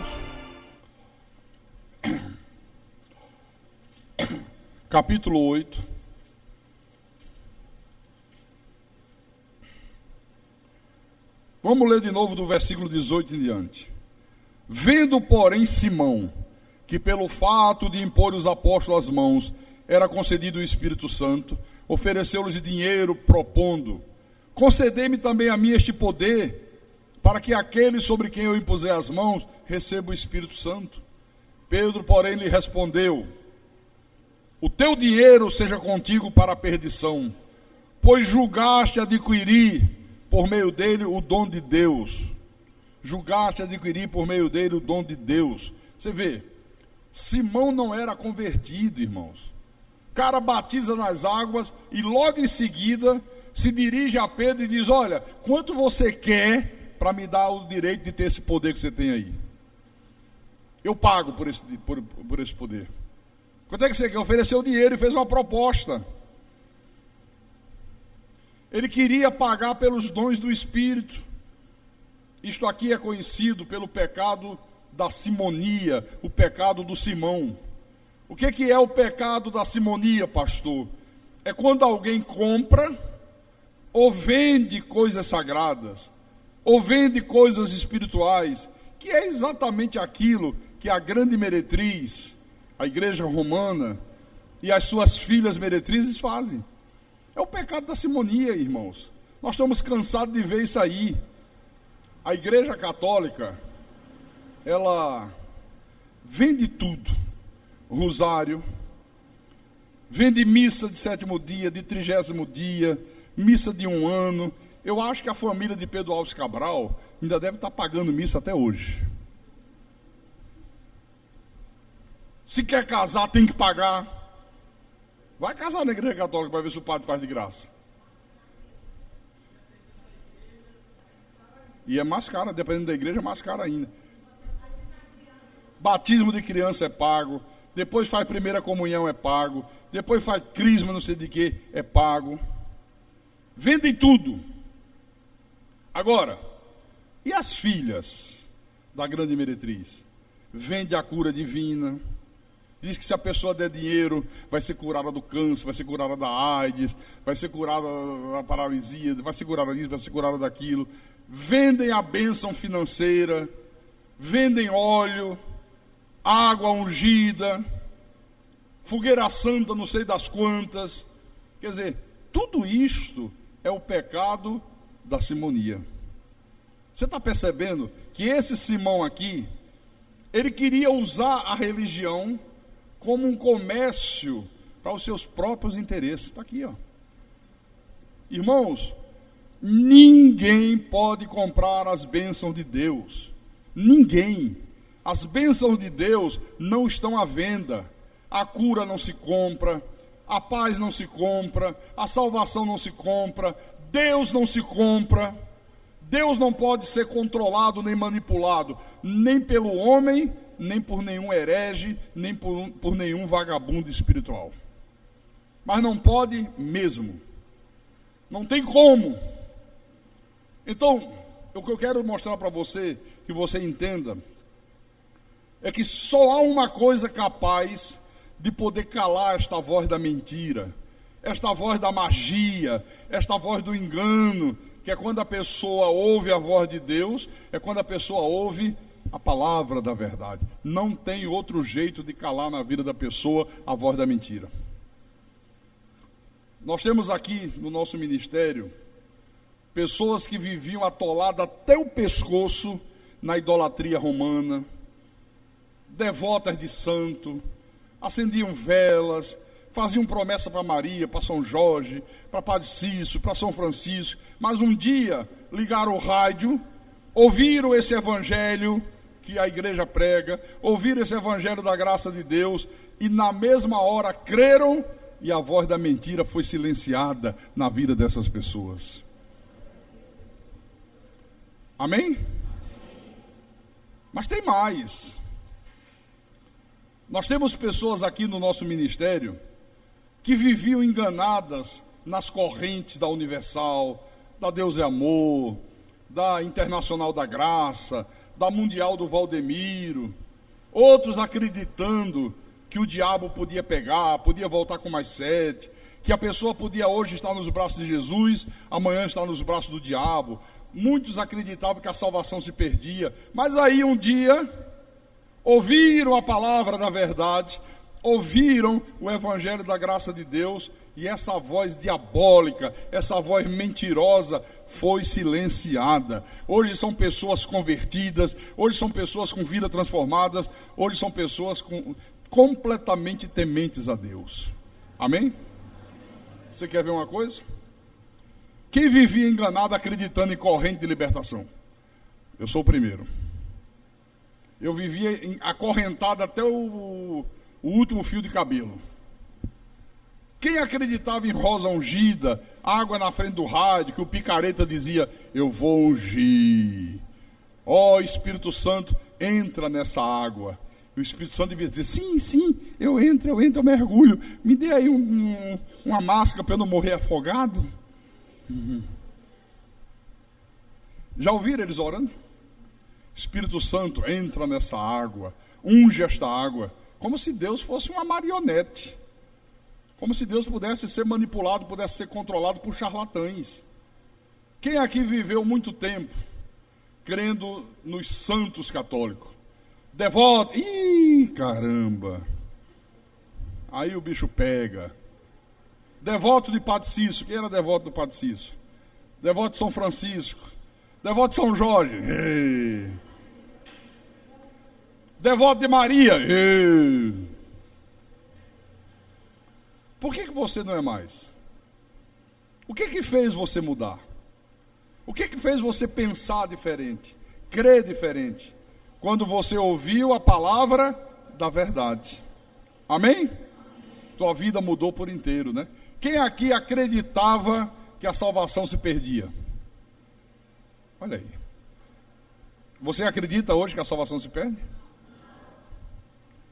Marcos, capítulo 8. Vamos ler de novo do versículo 18 em diante. Vendo, porém, Simão, que pelo fato de impor os apóstolos as mãos, era concedido o Espírito Santo, ofereceu-lhes dinheiro, propondo: concedei-me também a mim este poder, para que aquele sobre quem eu impuser as mãos receba o Espírito Santo. Pedro, porém, lhe respondeu: o teu dinheiro seja contigo para a perdição, pois julgaste adquirir por meio dele o dom de Deus. Julgaste adquirir por meio dele o dom de Deus. Você vê, Simão não era convertido, irmãos. O cara batiza nas águas e logo em seguida se dirige a Pedro e diz: olha, quanto você quer para me dar o direito de ter esse poder que você tem aí? Eu pago por esse poder. Quanto é que você quer? Ofereceu o dinheiro e fez uma proposta. Ele queria pagar pelos dons do Espírito. Isto aqui é conhecido pelo pecado da simonia, o pecado do Simão. O que é o pecado da simonia, pastor? É quando alguém compra ou vende coisas sagradas, ou vende coisas espirituais, que é exatamente aquilo que a grande meretriz, a igreja romana e as suas filhas meretrizes fazem. É o pecado da simonia, irmãos. Nós estamos cansados de ver isso aí. A igreja católica, ela vende tudo. Rosário, vende missa de 7º dia, de 30º dia, missa de 1 ano. Eu acho que a família de Pedro Alves Cabral ainda deve estar pagando missa até hoje. Se quer casar, tem que pagar. Vai casar na igreja católica para ver se o padre faz de graça. E é mais caro, dependendo da igreja, é mais caro ainda. Batismo de criança é pago. Depois faz primeira comunhão, é pago. Depois faz crisma, não sei de que, é pago. Vendem tudo. Agora, e as filhas da grande meretriz? Vende a cura divina. Diz que se a pessoa der dinheiro, vai ser curada do câncer, vai ser curada da AIDS, vai ser curada da paralisia, vai ser curada disso, vai ser curada daquilo. Vendem a bênção financeira, vendem óleo, água ungida, fogueira santa, não sei das quantas. Quer dizer, tudo isto é o pecado da simonia. Você está percebendo que esse Simão aqui, ele queria usar a religião como um comércio para os seus próprios interesses. Está aqui, ó. Irmãos, ninguém pode comprar as bênçãos de Deus. Ninguém. As bênçãos de Deus não estão à venda. A cura não se compra, a paz não se compra, a salvação não se compra, Deus não se compra. Deus não pode ser controlado nem manipulado, nem pelo homem, nem por nenhum herege, nem por nenhum vagabundo espiritual. Mas não pode mesmo. Não tem como. Então, o que eu quero mostrar para você, que você entenda, é que só há uma coisa capaz de poder calar esta voz da mentira, esta voz da magia, esta voz do engano, que é quando a pessoa ouve a voz de Deus, é quando a pessoa ouve a palavra da verdade. Não tem outro jeito de calar na vida da pessoa a voz da mentira. Nós temos aqui no nosso ministério pessoas que viviam atoladas até o pescoço na idolatria romana, devotas de santo, acendiam velas, faziam promessa para Maria, para São Jorge, para Padre Cícero, para São Francisco, mas um dia ligaram o rádio, ouviram esse evangelho que a igreja prega, ouviram esse evangelho da graça de Deus, e na mesma hora creram, e a voz da mentira foi silenciada na vida dessas pessoas. Amém? Mas tem mais. Nós temos pessoas aqui no nosso ministério que viviam enganadas nas correntes da Universal, da Deus é Amor, da Internacional da Graça, da Mundial do Valdemiro, outros acreditando que o diabo podia pegar, podia voltar com mais 7, que a pessoa podia hoje estar nos braços de Jesus, amanhã estar nos braços do diabo. Muitos acreditavam que a salvação se perdia, mas aí um dia ouviram a palavra da verdade, ouviram o evangelho da graça de Deus, e essa voz diabólica, essa voz mentirosa foi silenciada. Hoje são pessoas convertidas, hoje são pessoas com vida transformadas, hoje são pessoas completamente tementes a Deus. Amém? Você quer ver uma coisa? Quem vivia enganado acreditando em corrente de libertação? Eu sou o primeiro. Eu vivia acorrentado até o último fio de cabelo. Quem acreditava em rosa ungida, água na frente do rádio, que o picareta dizia, eu vou ungir. Ó, Espírito Santo, entra nessa água. E o Espírito Santo devia dizer, sim, eu entro, eu mergulho. Me dê aí uma máscara para eu não morrer afogado. Já ouviram eles orando? Espírito Santo, entra nessa água, unge esta água. Como se Deus fosse uma marionete. Como se Deus pudesse ser manipulado, pudesse ser controlado por charlatães. Quem aqui viveu muito tempo crendo nos santos católicos? Devoto, caramba! Aí o bicho pega. Devoto de Padre Cícero, quem era devoto do Padre Cícero? Devoto de São Francisco, devoto de São Jorge, devoto de Maria, Por que você não é mais? O que fez você mudar? O que fez você pensar diferente, crer diferente? Quando você ouviu a palavra da verdade. Amém? Tua vida mudou por inteiro, né? Quem aqui acreditava que a salvação se perdia? Olha aí. Você acredita hoje que a salvação se perde?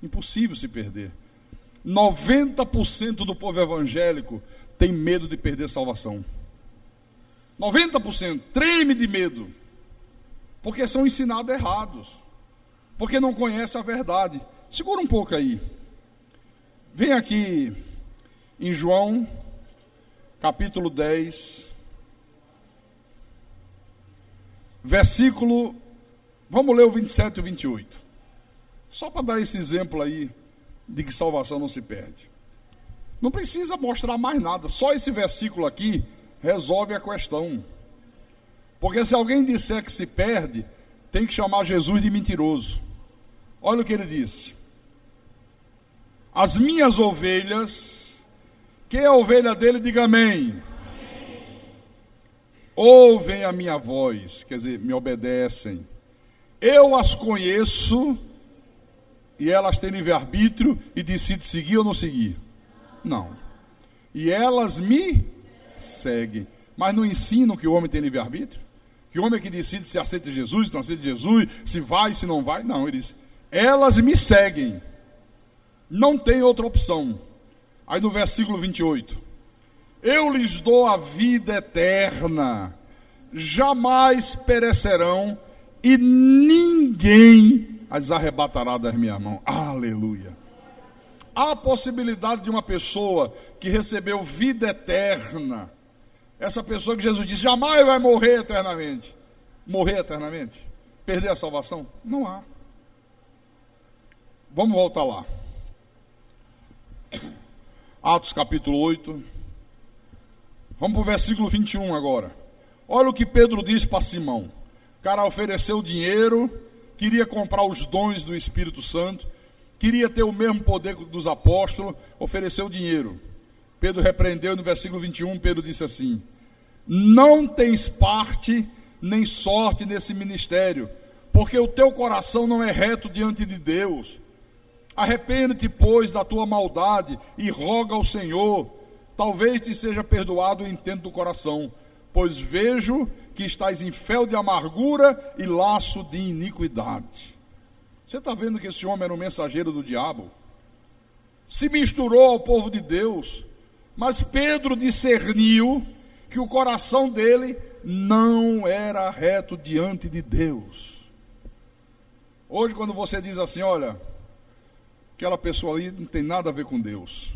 Impossível se perder. 90% do povo evangélico tem medo de perder a salvação. 90% treme de medo. Porque são ensinados errados. Porque não conhecem a verdade. Segura um pouco aí. Vem aqui em João, capítulo 10, versículo, vamos ler o 27 e o 28. Só para dar esse exemplo aí, de que salvação não se perde. Não precisa mostrar mais nada, só esse versículo aqui resolve a questão. Porque se alguém disser que se perde, tem que chamar Jesus de mentiroso. Olha o que ele disse. As minhas ovelhas, quem é a ovelha dele, diga amém. Ouvem a minha voz, quer dizer, me obedecem. Eu as conheço e elas têm livre-arbítrio e decidem seguir ou não seguir. Não. E elas me seguem. Mas não ensinam que o homem tem livre-arbítrio? Que o homem é que decide se aceita Jesus, se não aceita Jesus, se vai, se não vai? Não, ele diz, elas me seguem. Não tem outra opção. Aí no versículo 28, eu lhes dou a vida eterna, jamais perecerão e ninguém as arrebatará das minhas mãos. Aleluia. Há a possibilidade de uma pessoa que recebeu vida eterna, essa pessoa que Jesus disse, jamais vai morrer eternamente. Morrer eternamente? Perder a salvação? Não há. Vamos voltar lá. Atos capítulo 8. Vamos para o versículo 21 agora. Olha o que Pedro diz para Simão. O cara ofereceu dinheiro, queria comprar os dons do Espírito Santo, queria ter o mesmo poder dos apóstolos, ofereceu dinheiro. Pedro repreendeu no versículo 21, Pedro disse assim, não tens parte nem sorte nesse ministério, porque o teu coração não é reto diante de Deus. Arrepende-te, pois, da tua maldade e roga ao Senhor, talvez te seja perdoado o intento do coração, pois vejo que estás em fel de amargura e laço de iniquidade. Você está vendo que esse homem era um mensageiro do diabo? Se misturou ao povo de Deus, mas Pedro discerniu que o coração dele não era reto diante de Deus. Hoje, quando você diz assim, olha, aquela pessoa ali não tem nada a ver com Deus.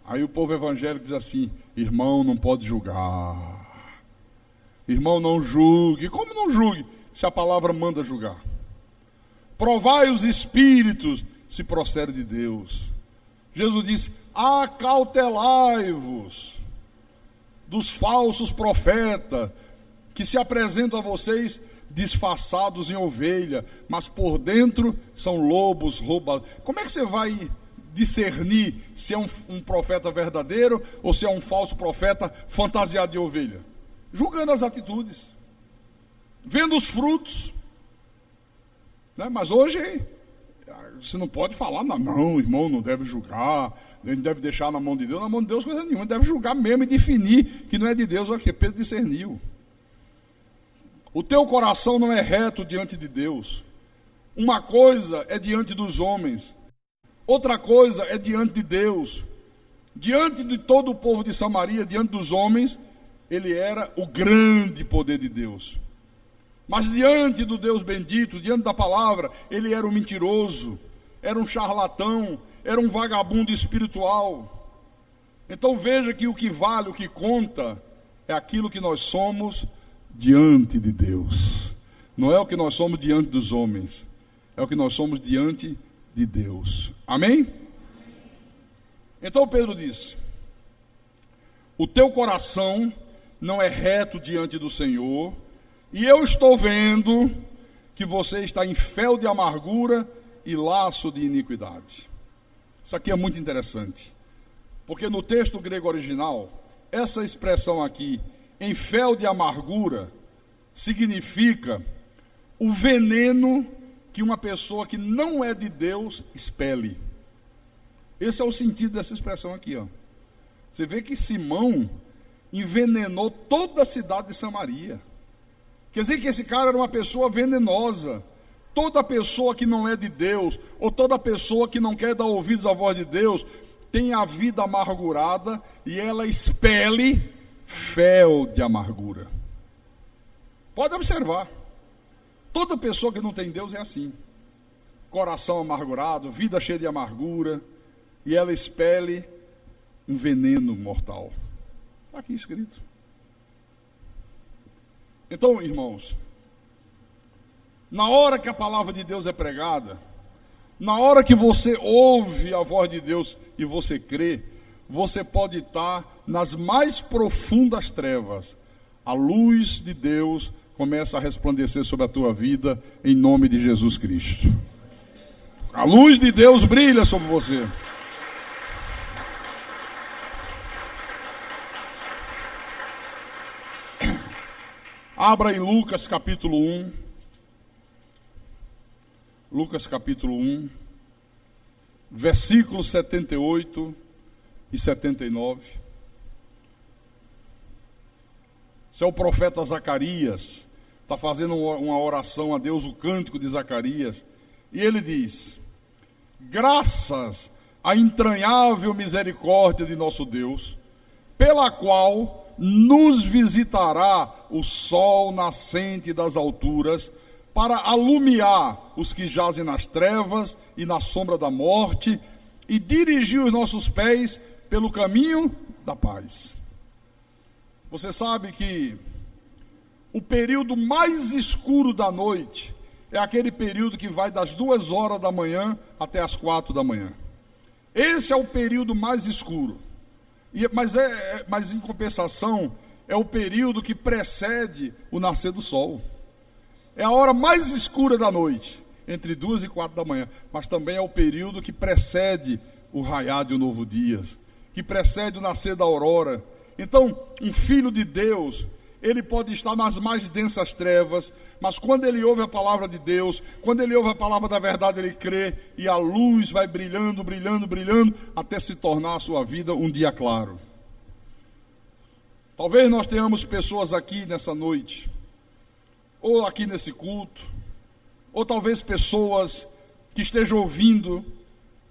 Aí o povo evangélico diz assim, irmão, não pode julgar. Irmão, não julgue. Como não julgue? Se a palavra manda julgar. Provai os espíritos, se procede de Deus. Jesus disse, acautelai-vos dos falsos profetas, que se apresentam a vocês disfarçados em ovelha, mas por dentro são lobos roubados. Como é que você vai discernir se é um profeta verdadeiro ou se é um falso profeta fantasiado de ovelha? Julgando as atitudes, vendo os frutos, né? Mas hoje você não pode falar, não, irmão, não deve julgar, ele deve deixar na mão de Deus. Na mão de Deus coisa nenhuma, ele deve julgar mesmo e definir que não é de Deus. Olha que Pedro discerniu. O teu coração não é reto diante de Deus. Uma coisa é diante dos homens, outra coisa é diante de Deus. Diante de todo o povo de Samaria, diante dos homens, ele era o grande poder de Deus. Mas diante do Deus bendito, diante da palavra, ele era um mentiroso, era um charlatão, era um vagabundo espiritual. Então veja que o que vale, o que conta, é aquilo que nós somos diante de Deus. Não é o que nós somos diante dos homens, é o que nós somos diante de Deus. Amém? Então Pedro disse, o teu coração não é reto diante do Senhor, e eu estou vendo que você está em fel de amargura e laço de iniquidade. Isso aqui é muito interessante, porque no texto grego original, essa expressão aqui, em fel de amargura, significa o veneno que uma pessoa que não é de Deus expele. Esse é o sentido dessa expressão aqui, ó. Você vê que Simão envenenou toda a cidade de Samaria. Quer dizer que esse cara era uma pessoa venenosa. Toda pessoa que não é de Deus, ou toda pessoa que não quer dar ouvidos à voz de Deus, tem a vida amargurada e ela expele fel de amargura. Pode observar. Toda pessoa que não tem Deus é assim. Coração amargurado, vida cheia de amargura, e ela expele um veneno mortal. Está aqui escrito. Então, irmãos, na hora que a palavra de Deus é pregada, na hora que você ouve a voz de Deus e você crê, você pode estar nas mais profundas trevas. A luz de Deus começa a resplandecer sobre a tua vida, em nome de Jesus Cristo. A luz de Deus brilha sobre você. Abra em Lucas capítulo 1. Lucas capítulo 1, versículos 78 e 79. Esse é o profeta Zacarias, está fazendo uma oração a Deus, o cântico de Zacarias. E ele diz, graças à entranhável misericórdia de nosso Deus, pela qual nos visitará o sol nascente das alturas, para alumiar os que jazem nas trevas e na sombra da morte, e dirigir os nossos pés pelo caminho da paz. Você sabe que o período mais escuro da noite é aquele período que vai das 2 horas da manhã até as 4 da manhã. Esse é o período mais escuro. Mas em compensação, é o período que precede o nascer do sol. É a hora mais escura da noite, entre 2 e 4 da manhã. Mas também é o período que precede o raiar de um novo dia, que precede o nascer da aurora. Então, um filho de Deus, ele pode estar nas mais densas trevas, mas quando ele ouve a palavra de Deus, quando ele ouve a palavra da verdade, ele crê, e a luz vai brilhando, brilhando, brilhando, até se tornar a sua vida um dia claro. Talvez nós tenhamos pessoas aqui nessa noite, ou aqui nesse culto, ou talvez pessoas que estejam ouvindo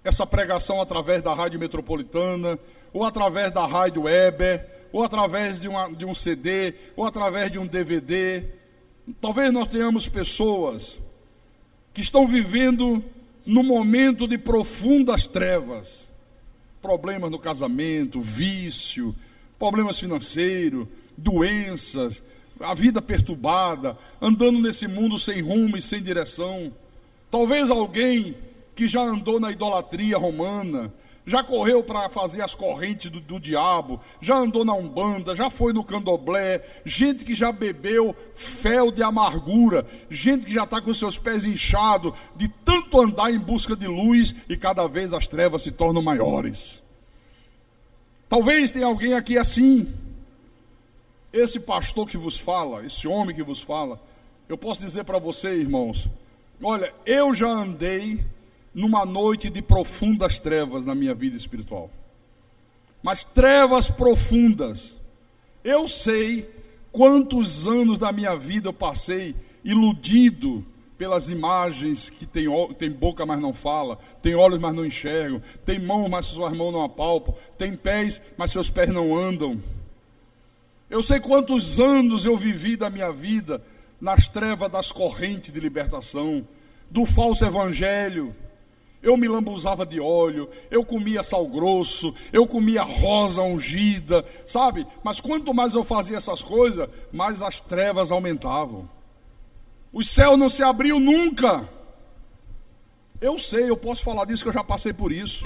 essa pregação através da Rádio Metropolitana, ou através da Rádio Weber, ou através de um CD, ou através de um DVD. Talvez nós tenhamos pessoas que estão vivendo num momento de profundas trevas, problemas no casamento, vício, problemas financeiros, doenças, a vida perturbada, andando nesse mundo sem rumo e sem direção. Talvez alguém que já andou na idolatria romana, já correu para fazer as correntes do diabo, já andou na umbanda, já foi no candomblé, gente que já bebeu fel de amargura, gente que já está com seus pés inchados de tanto andar em busca de luz e cada vez as trevas se tornam maiores. Talvez tenha alguém aqui assim. Esse pastor que vos fala, esse homem que vos fala, eu posso dizer para você, irmãos, olha, eu já andei numa noite de profundas trevas na minha vida espiritual. Mas trevas profundas. Eu sei quantos anos da minha vida eu passei iludido pelas imagens que tem boca, mas não fala, tem olhos, mas não enxergam, tem mãos, mas suas mãos não apalpam, tem pés, mas seus pés não andam. Eu sei quantos anos eu vivi da minha vida nas trevas das correntes de libertação, do falso evangelho. Eu me lambuzava de óleo, eu comia sal grosso, eu comia rosa ungida, sabe? Mas quanto mais eu fazia essas coisas, mais as trevas aumentavam. Os céus não se abriam nunca. Eu sei, eu posso falar disso, que eu já passei por isso.